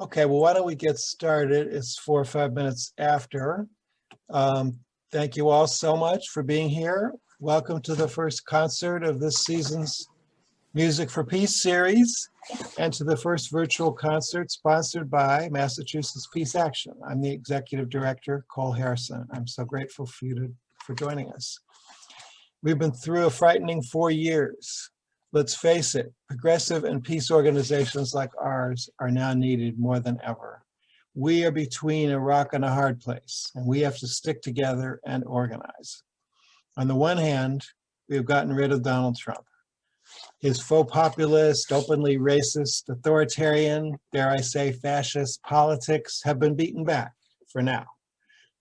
Okay, well, why don't we get started? It's 4 or 5 minutes after. Thank you all so much for being here. Welcome to the first concert of this season's Music for Peace series and to the first virtual concert sponsored by Massachusetts Peace Action. I'm the Executive Director, Cole Harrison. I'm so grateful for joining us. We've been through a frightening 4 years. Let's face it, progressive and peace organizations like ours are now needed more than ever. We are between a rock and a hard place, and we have to stick together and organize. On the one hand, we have gotten rid of Donald Trump. His faux populist, openly racist, authoritarian, dare I say fascist politics have been beaten back for now.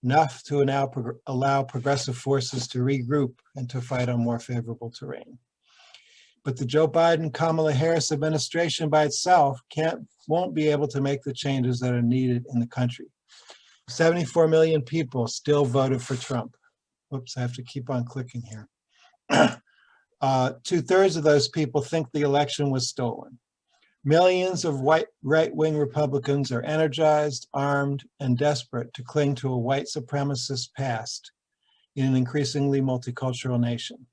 Enough to now allow progressive forces to regroup and to fight on more favorable terrain. But the Joe Biden-Kamala Harris administration by itself won't be able to make the changes that are needed in the country. 74 million people still voted for Trump. Whoops, I have to keep on clicking here. 2/3 of those people think the election was stolen. Millions of white right-wing Republicans are energized, armed, and desperate to cling to a white supremacist past in an increasingly multicultural nation.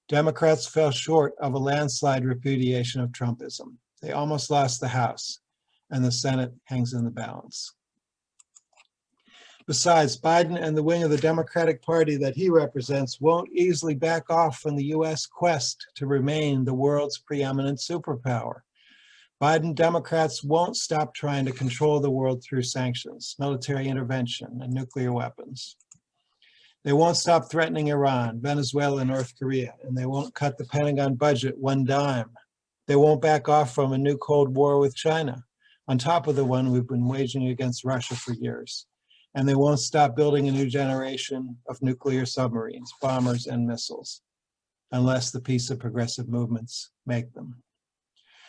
Democrats fell short of a landslide repudiation of Trumpism. They almost lost the House, and the Senate hangs in the balance. Besides, Biden and the wing of the Democratic Party that he represents won't easily back off from the US quest to remain the world's preeminent superpower. Biden Democrats won't stop trying to control the world through sanctions, military intervention, and nuclear weapons. They won't stop threatening Iran, Venezuela, and North Korea, and they won't cut the Pentagon budget one dime. They won't back off from a new Cold War with China, on top of the one we've been waging against Russia for years. And they won't stop building a new generation of nuclear submarines, bombers, and missiles, unless the peace of progressive movements make them.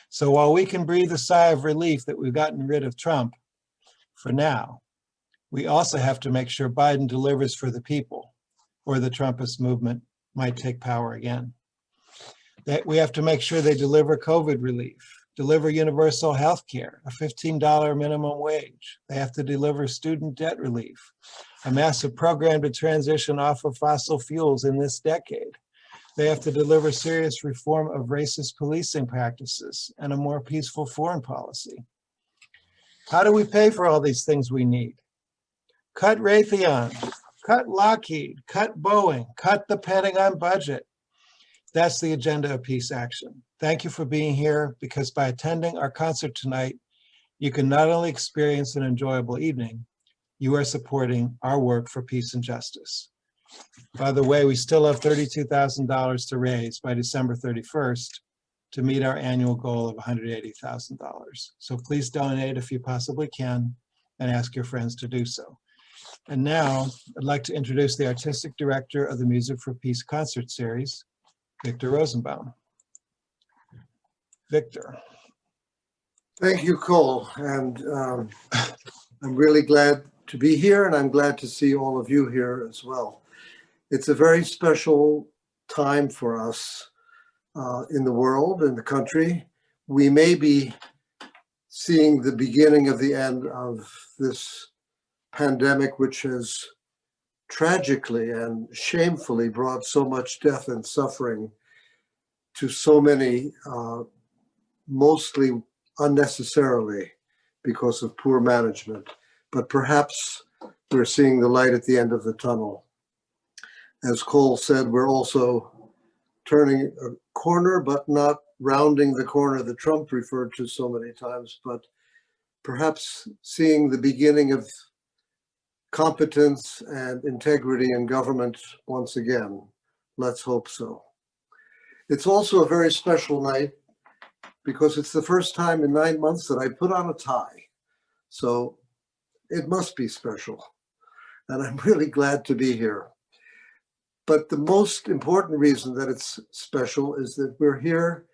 So while we can breathe a sigh of relief that we've gotten rid of Trump, for now, we also have to make sure Biden delivers for the people, or the Trumpist movement might take power again. We have to make sure they deliver COVID relief, deliver universal health care, a $15 minimum wage. They have to deliver student debt relief, a massive program to transition off of fossil fuels in this decade. They have to deliver serious reform of racist policing practices and a more peaceful foreign policy. How do we pay for all these things we need? Cut Raytheon, cut Lockheed, cut Boeing, cut the Pentagon budget. That's the agenda of Peace Action. Thank you for being here, because by attending our concert tonight, you can not only experience an enjoyable evening, you are supporting our work for peace and justice. By the way, we still have $32,000 to raise by December 31st to meet our annual goal of $180,000. So please donate if you possibly can, and ask your friends to do so. And now I'd like to introduce the Artistic Director of the Music for Peace concert series, Victor Rosenbaum. Victor. Thank you, Cole. And I'm really glad to be here, and I'm glad to see all of you here as well. It's a very special time for us in the world, in the country. We may be seeing the beginning of the end of this pandemic, which has tragically and shamefully brought so much death and suffering to so many, mostly unnecessarily because of poor management. But perhaps we're seeing the light at the end of the tunnel. As Cole said, we're also turning a corner, but not rounding the corner that Trump referred to so many times, but perhaps seeing the beginning of competence and integrity in government once again. Let's hope so. It's also a very special night because it's the first time in 9 months that I put on a tie. So it must be special. And I'm really glad to be here. But the most important reason that it's special is that we're here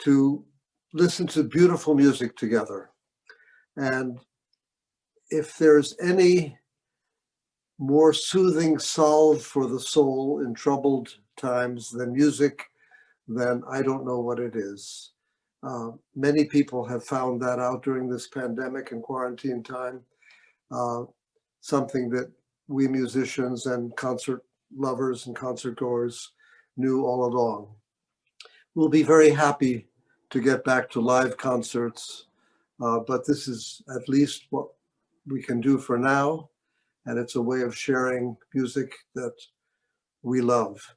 to listen to beautiful music together. And if there's any more soothing salve for the soul in troubled times than music, then I don't know what it is. Many people have found that out during this pandemic and quarantine time, something that we musicians and concert lovers and concert goers knew all along. We'll be very happy to get back to live concerts, but this is at least what we can do for now, and it's a way of sharing music that we love.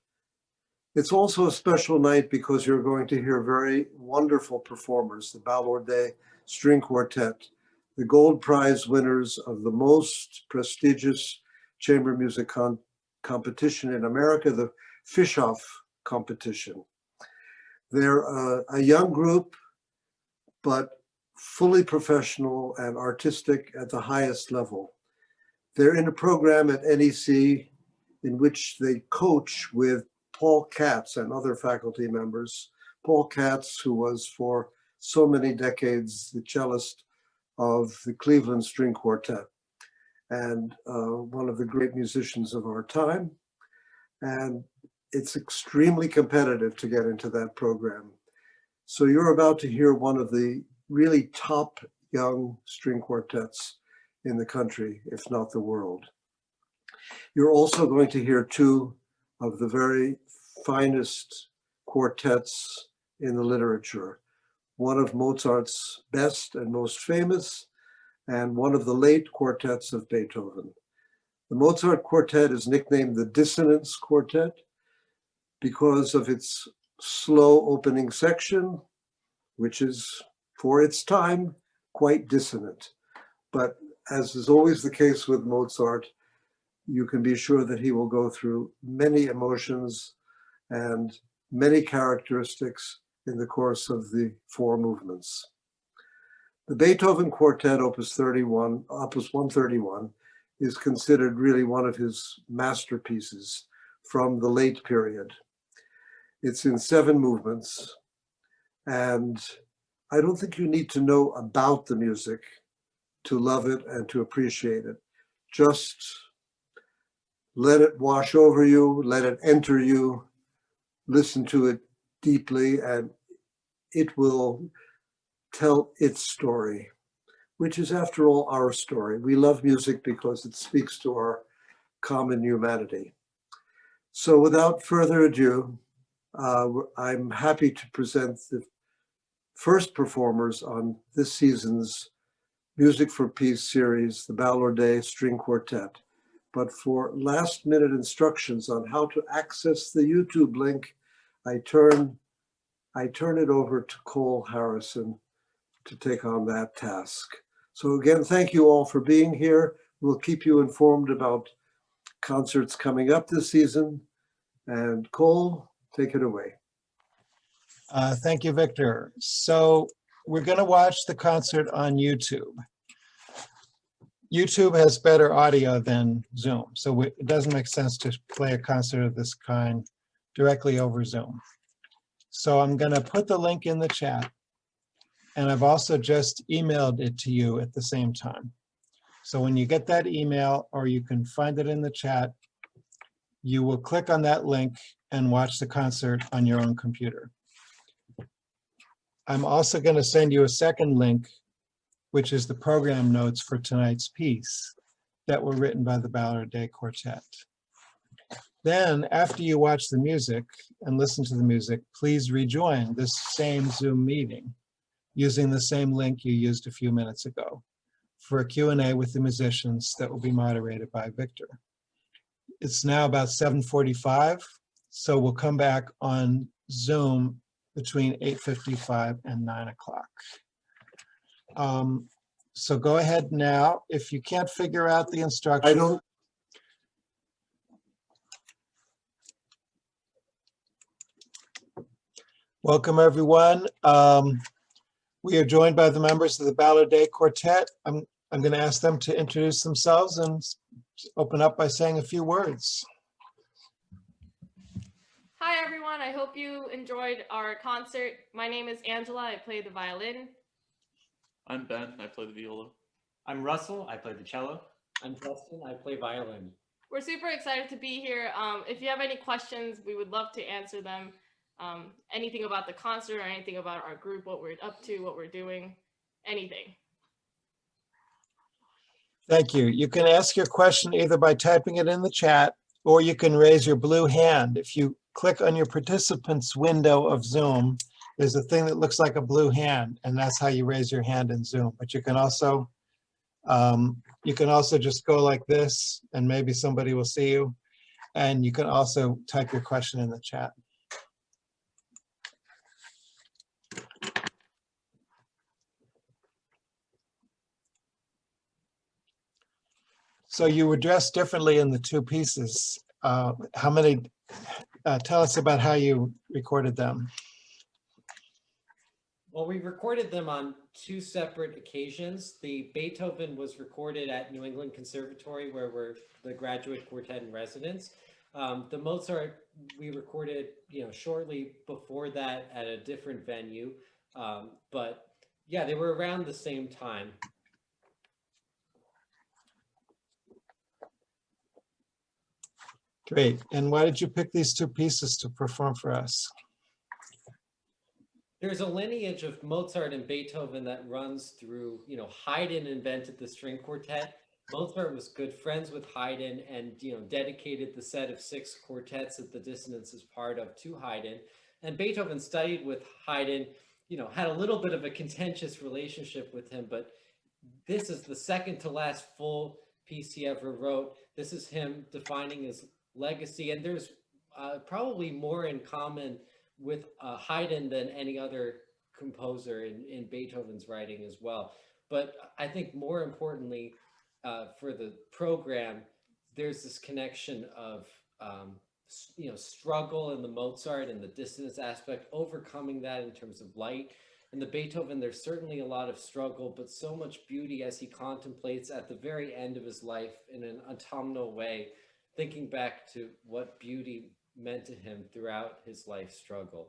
It's also a special night because you're going to hear very wonderful performers, the Balourdet String Quartet, the Gold Prize winners of the most prestigious chamber music competition in America, the Fischoff competition. They're a young group, but fully professional and artistic at the highest level. They're in a program at NEC in which they coach with Paul Katz and other faculty members. Paul Katz, who was for so many decades the cellist of the Cleveland String Quartet and one of the great musicians of our time. And it's extremely competitive to get into that program. So you're about to hear one of the really top young string quartets in the country, if not the world. You're also going to hear two of the very finest quartets in the literature, one of Mozart's best and most famous, and one of the late quartets of Beethoven. The Mozart quartet is nicknamed the Dissonance Quartet because of its slow opening section, which is, for its time, quite dissonant. But as is always the case with Mozart, you can be sure that he will go through many emotions and many characteristics in the course of the four movements. The Beethoven Quartet, Opus 131, is considered really one of his masterpieces from the late period. It's in 7 movements, and I don't think you need to know about the music to love it and to appreciate it. Just let it wash over you, let it enter you, listen to it deeply, and it will tell its story, which is, after all, our story. We love music because it speaks to our common humanity. So without further ado, I'm happy to present the first performers on this season's Music for Peace series, the Balourdet String Quartet. But for last minute instructions on how to access the YouTube link, I turn it over to Cole Harrison to take on that task. So again, thank you all for being here. We'll keep you informed about concerts coming up this season. And Cole, take it away. Thank you, Victor. So we're going to watch the concert on YouTube. YouTube has better audio than Zoom, so it doesn't make sense to play a concert of this kind directly over Zoom. So I'm going to put the link in the chat, and I've also just emailed it to you at the same time. So when you get that email, or you can find it in the chat, you will click on that link and watch the concert on your own computer. I'm also going to send you a second link, which is the program notes for tonight's piece that were written by the Balourdet Quartet. Then, after you watch the music and listen to the music, please rejoin this same Zoom meeting using the same link you used a few minutes ago for a Q&A with the musicians that will be moderated by Victor. It's now about 7:45, so we'll come back on Zoom between 8:55 and 9 o'clock. So go ahead now. If you can't figure out the instructions. Welcome, everyone. We are joined by the members of the Balourdet Quartet. I'm going to ask them to introduce themselves and open up by saying a few words. Hi, everyone. I hope you enjoyed our concert. My name is Angela. I play the violin. I'm Ben. I play the viola. I'm Russell. I play the cello. I'm Justin. I play violin. We're super excited to be here. If you have any questions, we would love to answer them. anything about the concert or anything about our group, what we're up to, what we're doing, anything. Thank you. You can ask your question either by typing it in the chat, or you can raise your blue hand. If you click on your participants window of Zoom, there's a thing that looks like a blue hand, and that's how you raise your hand in Zoom. But you can also just go like this, and maybe somebody will see you. And you can also type your question in the chat. So you were dressed differently in the two pieces. How many, tell us about how you recorded them. Well, we recorded them on two separate occasions. The Beethoven was recorded at New England Conservatory, where we're the graduate quartet in residence. The Mozart we recorded, shortly before that at a different venue. But yeah, they were around the same time. Great. And why did you pick these two pieces to perform for us? There's a lineage of Mozart and Beethoven that runs through, Haydn invented the string quartet. Mozart was good friends with Haydn and, dedicated the set of 6 quartets that the Dissonance is part of to Haydn. And Beethoven studied with Haydn, had a little bit of a contentious relationship with him, but this is the second to last full piece he ever wrote. This is him defining his legacy, and there's probably more in common with Haydn than any other composer in Beethoven's writing as well. But I think more importantly, for the program, there's this connection of struggle in the Mozart and the dissonance aspect, overcoming that in terms of light. In the Beethoven, there's certainly a lot of struggle, but so much beauty as he contemplates at the very end of his life in an autumnal way, thinking back to what beauty meant to him throughout his life struggle.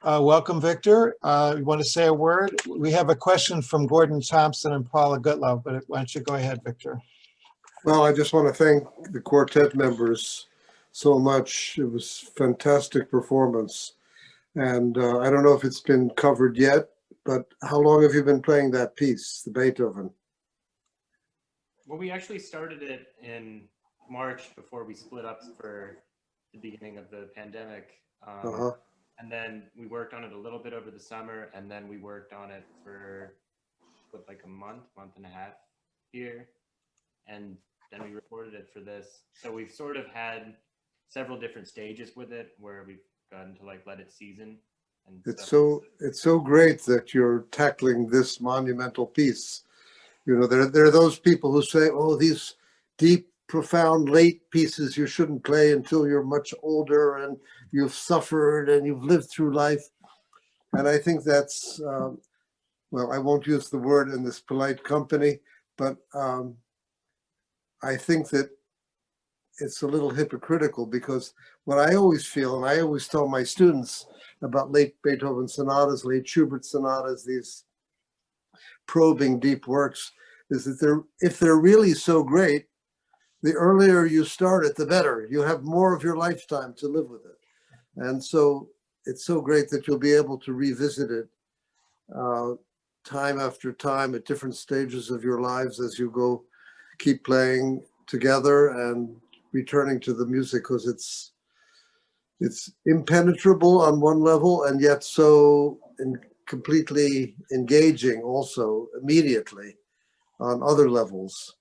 Welcome, Victor. You want to say a word? We have a question from Gordon Thompson and Paula Goodlove, but why don't you go ahead, Victor? Well, I just want to thank the quartet members so much. It was a fantastic performance. And I don't know if it's been covered yet, but how long have you been playing that piece, the Beethoven? Well, we actually started it in March before we split up for the beginning of the pandemic. And then we worked on it a little bit over the summer, and then we worked on it for like a month and a half here. And then we recorded it for this. So we've sort of had several different stages with it where we've gotten to like let it season. And it's so great that you're tackling this monumental piece. There are those people who say, oh, these deep, profound, late pieces you shouldn't play until you're much older and you've suffered and you've lived through life. And I think that's, well, I won't use the word in this polite company, but I think that it's a little hypocritical, because what I always feel, and I always tell my students about late Beethoven sonatas, late Schubert sonatas, these probing deep works, is that if they're really so great, the earlier you start it, the better. You have more of your lifetime to live with it. And so it's so great that you'll be able to revisit it time after time at different stages of your lives as you go keep playing together and returning to the music, because it's impenetrable on one level and yet so completely engaging also immediately on other levels.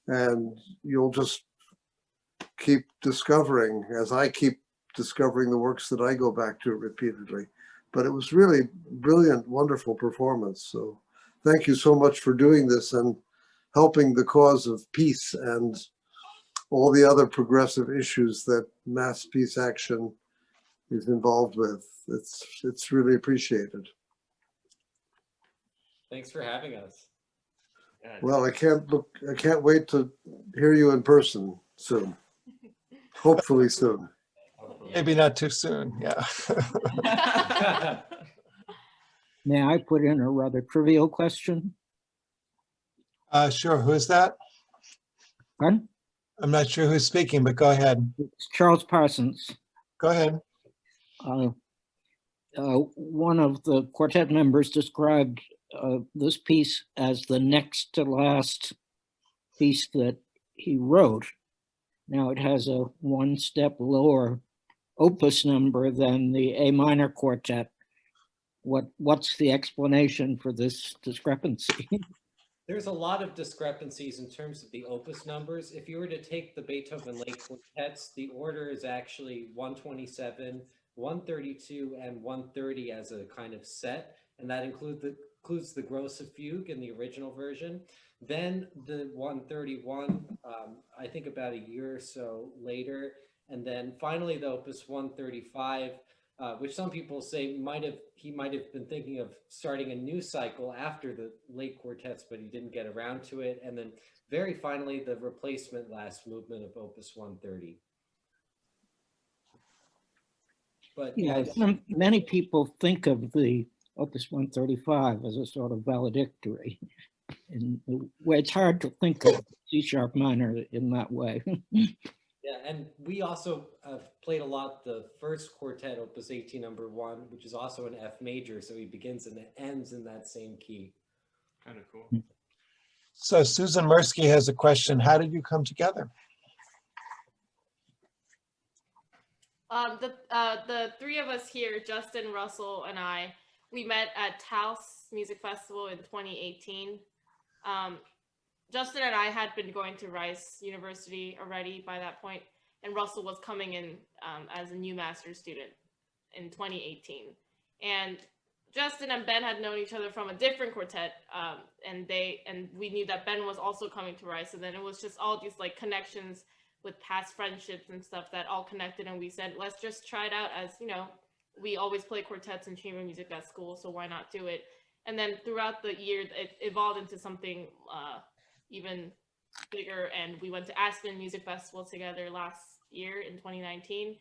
And you'll just keep discovering, as I keep discovering the works that I go back to repeatedly. But it was really brilliant, wonderful performance. So thank you so much for doing this and helping the cause of peace and all the other progressive issues that mass peace action is involved with. It's really appreciated. Thanks for having us. Well, I can't wait to hear you in person soon. Hopefully soon. Maybe not too soon, yeah. May I put in a rather trivial question? Sure, who is that? Pardon? I'm not sure who's speaking, but go ahead. It's Charles Parsons. Go ahead. One of the quartet members described this piece as the next to last piece that he wrote. Now it has a one step lower opus number than the A minor quartet. What's the explanation for this discrepancy? There's a lot of discrepancies in terms of the opus numbers. If you were to take the Beethoven late quartets, the order is actually 127, 132, and 130 as a kind of set, and that includes the grosse fugue in the original version. Then the 131, I think about a year or so later, and then finally the Opus 135, which some people say he might have been thinking of starting a new cycle after the late quartets, but he didn't get around to it. And then very finally, the replacement last movement of Opus 130. But yeah, many people think of the Opus 135 as a sort of valedictory. In the way it's hard to think of C sharp minor in that way. yeah, and we also played a lot the first quartet, Opus 18, number 1, which is also an F major, so he begins and ends in that same key. Kind of cool. So Susan Mirsky has a question. How did you come together? The three of us here, Justin, Russell, and I, we met at Taos Music Festival in 2018. Justin and I had been going to Rice University already by that point, and Russell was coming in as a new master's student in 2018. And Justin and Ben had known each other from a different quartet, and we knew that Ben was also coming to Rice. And then it was just all these like connections with past friendships and stuff that all connected. And we said, let's just try it out, as you know, we always play quartets and chamber music at school, so why not do it? And then throughout the year, it evolved into something even bigger. And we went to Aspen Music Festival together last year in 2019.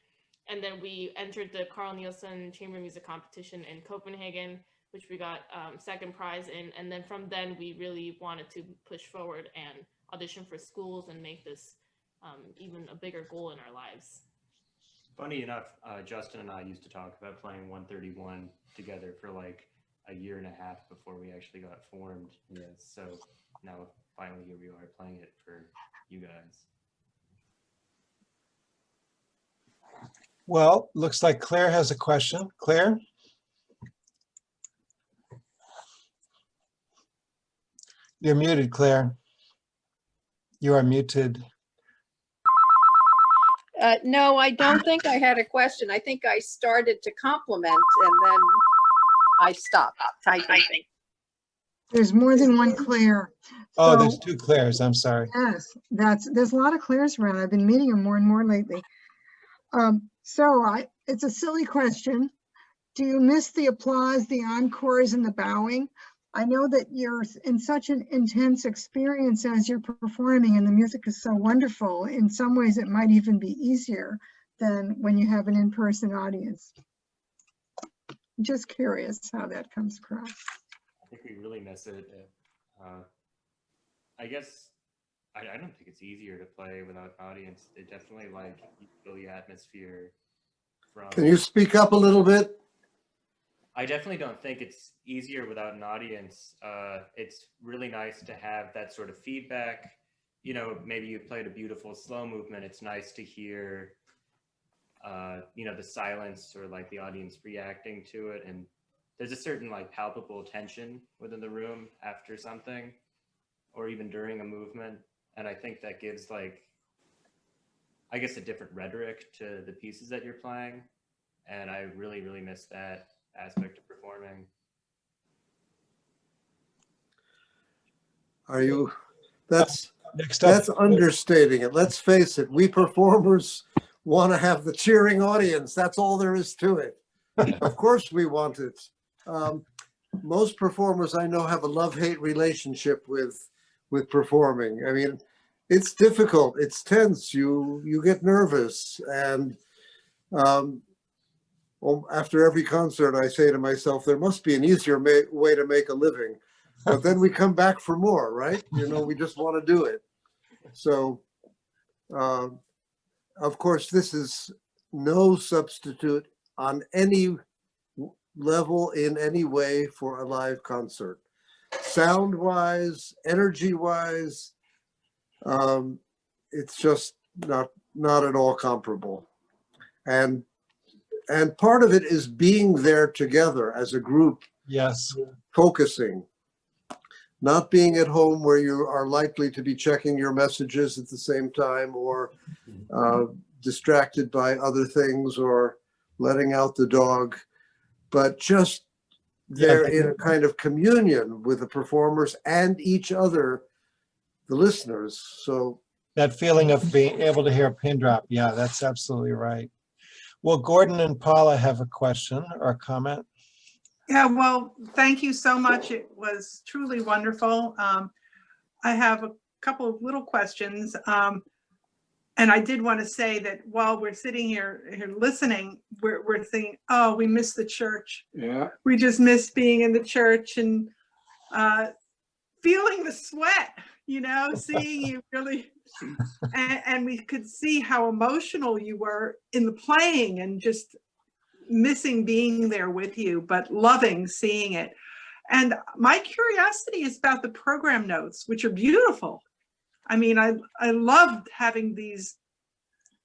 And then we entered the Carl Nielsen Chamber Music Competition in Copenhagen, which we got second prize in. And then from then, we really wanted to push forward and audition for schools and make this even a bigger goal in our lives. Funny enough, Justin and I used to talk about playing 131 together for like a year and a half before we actually got formed. Yes. So now finally here we are playing it for you guys. Well, looks like Claire has a question. Claire? You're muted, Claire. You are muted. No, I don't think I had a question. I think I started to compliment and then I stopped typing. There's more than one Claire. Oh, So, there's two Claires. I'm sorry. yes, there's a lot of Claires around. I've been meeting them more and more lately. It's a silly question. Do you miss the applause, the encores, and the bowing? I know that you're in such an intense experience as you're performing, and the music is so wonderful. In some ways, it might even be easier than when you have an in-person audience. Just curious how that comes across. I think we really miss it. I guess I don't think it's easier to play without an audience. It definitely like you feel the atmosphere from. Can you speak up a little bit? I definitely don't think it's easier without an audience. It's really nice to have that sort of feedback. You know, maybe you played a beautiful slow movement. It's nice to hear, you know, the silence or like the audience reacting to it. And there's a certain like palpable tension within the room after something or even during a movement. And I think that gives like, I guess, a different rhetoric to the pieces that you're playing. And I really, really miss that aspect of performing. Are you? That's Next up. that's understating it. Let's face it. We performers want to have the cheering audience. That's all there is to it. Of course we want it. Most performers I know have a love-hate relationship with performing. I mean, it's difficult. It's tense. You get nervous, and after every concert, I say to myself, there must be an easier way to make a living. But then we come back for more, right? You know, we just want to do it. So Of course, this is no substitute on any level in any way for a live concert. Sound-wise, energy-wise, it's just not at all comparable. And part of it is being there together as a group, Yes. focusing, not being at home where you are likely to be checking your messages at the same time, or distracted by other things, or letting out the dog, but just there in a kind of communion with the performers and each other, the listeners. So that feeling of being able to hear a pin drop. Yeah, that's absolutely right. Well, Gordon and Paula have a question or a comment. Yeah, well, thank you so much. It was truly wonderful. I have a couple of little questions. And I did want to say that while we're sitting here listening, we're thinking, oh, we miss the church. Yeah. We just miss being in the church and feeling the sweat, you know, seeing you really, and we could see how emotional you were in the playing and just missing being there with you, but loving seeing it. And my curiosity is about the program notes, which are beautiful. I mean, I loved having these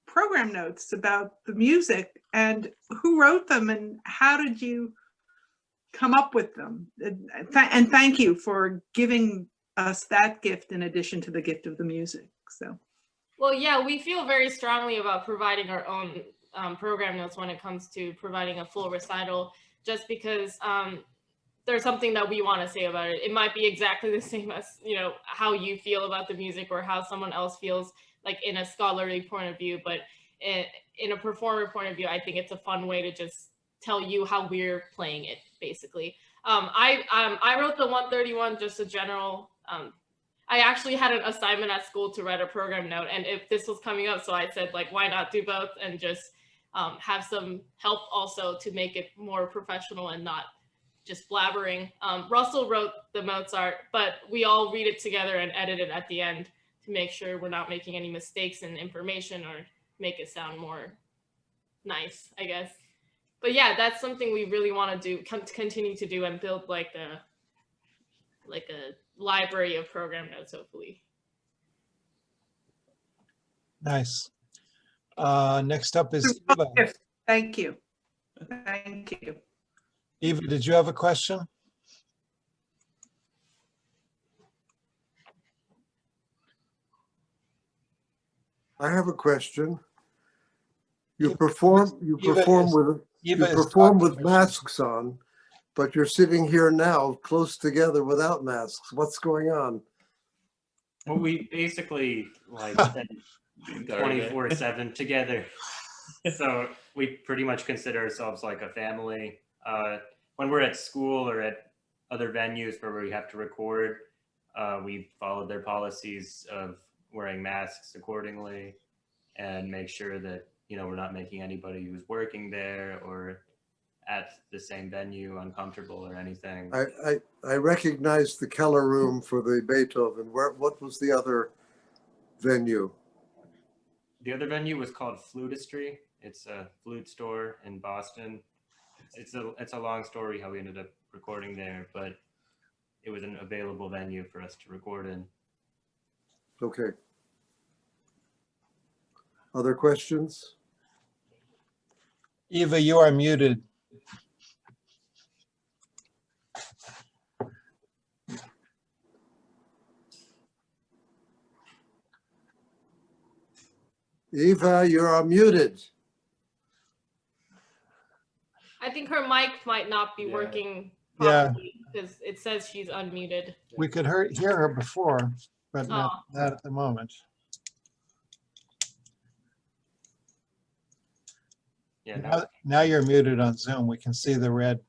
program notes about the music, and who wrote them and how did you come up with them? And thank you for giving us that gift in addition to the gift of the music. So, well, yeah, we feel very strongly about providing our own program notes when it comes to providing a full recital, just because there's something that we want to say about it. It might be exactly the same as, you know, how you feel about the music or how someone else feels, like in a scholarly point of view, but in a performer point of view, I think it's a fun way to just tell you how we're playing it, basically. I wrote the 131, just a general, I actually had an assignment at school to write a program note, and if this was coming up, so I said, like, why not do both and just have some help also to make it more professional and not just blabbering. Russell wrote the Mozart, but we all read it together and edit it at the end to make sure we're not making any mistakes in information or make it sound more nice, I guess. But yeah, that's something we really want to do, continue to do, and build like a library of program notes, hopefully. Nice. Next up is Eva. Thank you. Thank you. Eva, did you have a question? I have a question. You perform with masks on, but you're sitting here now close together without masks. What's going on? Well, we basically like spend 24/7 together. So we pretty much consider ourselves like a family. When we're at school or at other venues where we have to record, we follow their policies of wearing masks accordingly and make sure that, you know, we're not making anybody who's working there or at the same venue uncomfortable or anything. I recognize the Keller Room for the Beethoven. What was the other venue? The other venue was called Flutistry. It's a flute store in Boston. It's a long story how we ended up recording there, but it was an available venue for us to record in. Okay. Other questions? Eva, you are muted. Eva, you're unmuted. I think her mic might not be working Yeah. properly because it says she's unmuted. We could hear her before, but not at the moment. Yeah. Now you're muted on Zoom. We can see the red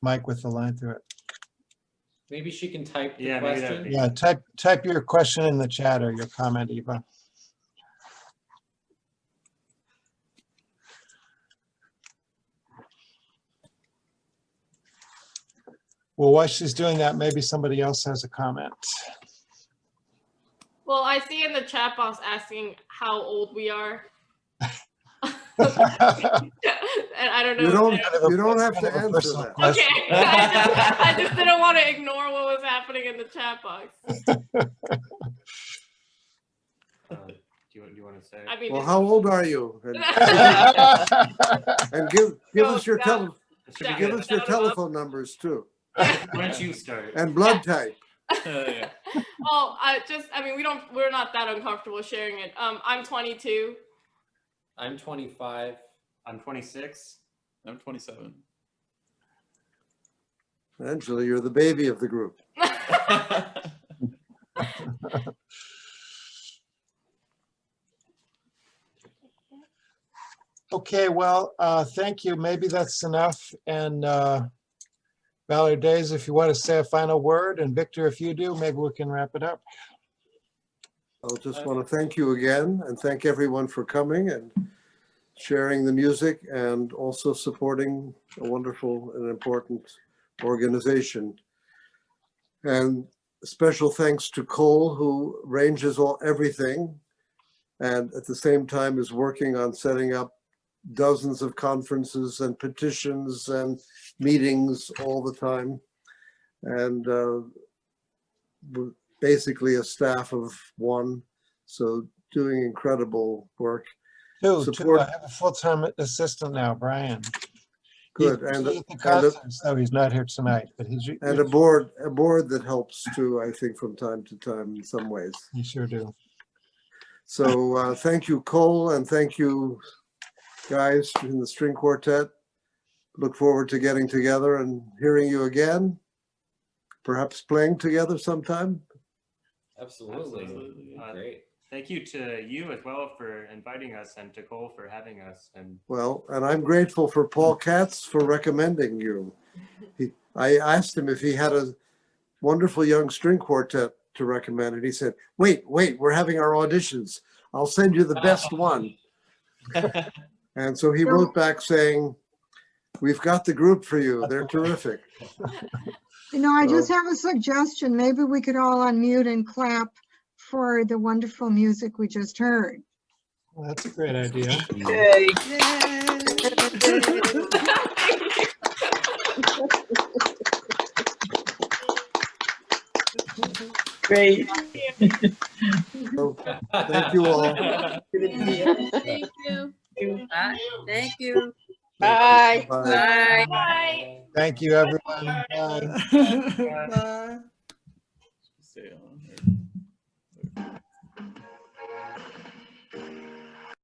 mic with the line through it. Maybe she can type the Yeah, maybe question. that'd be- Yeah, type your question in the chat or your comment, Eva. Well, while she's doing that, maybe somebody else has a comment. Well, Well, I see in the chat box asking how old we are. And I don't know. You don't have to answer that. Okay. I just didn't want to ignore what was happening in the chat box. Do you want to say? I mean, Well, how old are you? And give us your give us your telephone numbers too. Why don't you start? And blood type. Yeah. Well, we're not that uncomfortable sharing it. I'm 22. I'm 25. I'm 26. I'm 27. Angela, you're the baby of the group. Okay, well, thank you. Maybe that's enough. And Balourdet, if you want to say a final word, and Victor, if you do, maybe we can wrap it up. I'll just want to thank you again and thank everyone for coming and sharing the music and also supporting a wonderful and important organization. And special thanks to Cole, who arranges everything and at the same time is working on setting up dozens of conferences and petitions and meetings all the time. And basically a staff of one, so doing incredible work. Two. I have a full-time assistant now, Brian. Good. So he's not here tonight, but he's and a board that helps too, I think, from time to time in some ways. You sure do. So thank you, Cole, and thank you, guys in the string quartet. Look forward to getting together and hearing you again. Perhaps playing together sometime. Absolutely. Great. Thank you to you as well for inviting us and to Cole for having us. And I'm grateful for Paul Katz for recommending you. I asked him if he had a wonderful young string quartet to recommend, and he said, wait, we're having our auditions. I'll send you the best one. And so he wrote back saying, we've got the group for you. They're terrific. You know, I just have a suggestion. Maybe we could all unmute and clap for the wonderful music we just heard. Well, that's a great idea. Yay. Great. So, thank you all. Thank you. Thank you. Bye. Bye. Bye. Thank you, everyone. Bye. Bye. Stay on.